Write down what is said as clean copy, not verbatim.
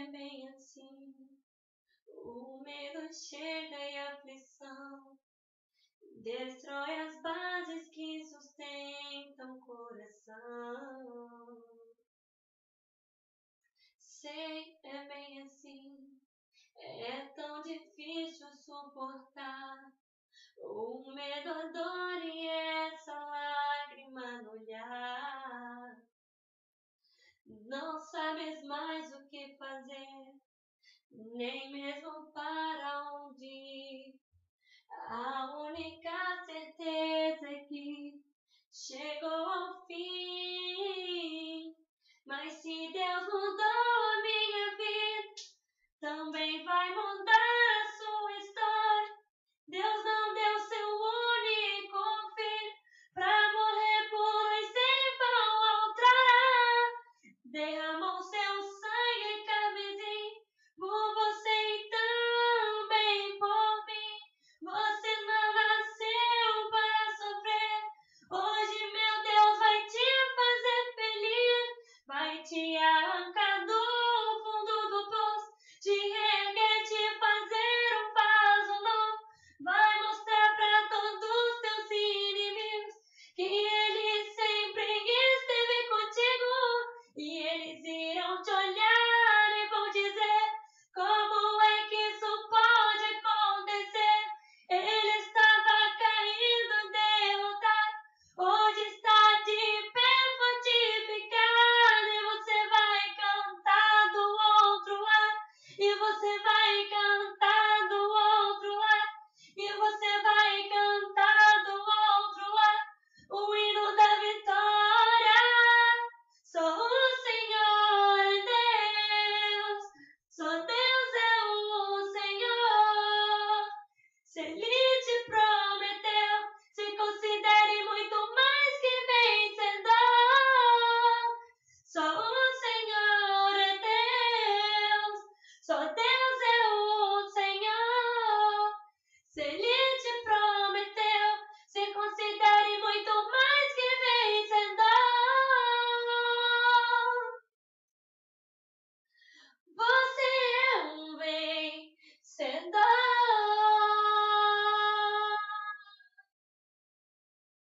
é bem assim. O medo chega e a aflição destrói as bases que sustentam o coração. Sei, é bem assim. É tão difícil suportar o medo, a dor e essa lágrima no olhar. Não sabes mais o que fazer, nem mesmo para onde ir. A única certeza é que chegou ao fim. Mas se Deus mudou a minha vida, também vai mudar a sua história. Deus não deu seu único filho pra morrer por nós sem pau outrora. Derramou seu sangue carmesim por você e também por mim. Você não nasceu para sofrer. Hoje meu Deus vai te fazer feliz. Vai te arrancar do fundo do poço, te reerguer, te fazer um vaso novo. Vai mostrar pra todos os teus inimigos que Ele sempre esteve contigo. E eles irão te olhar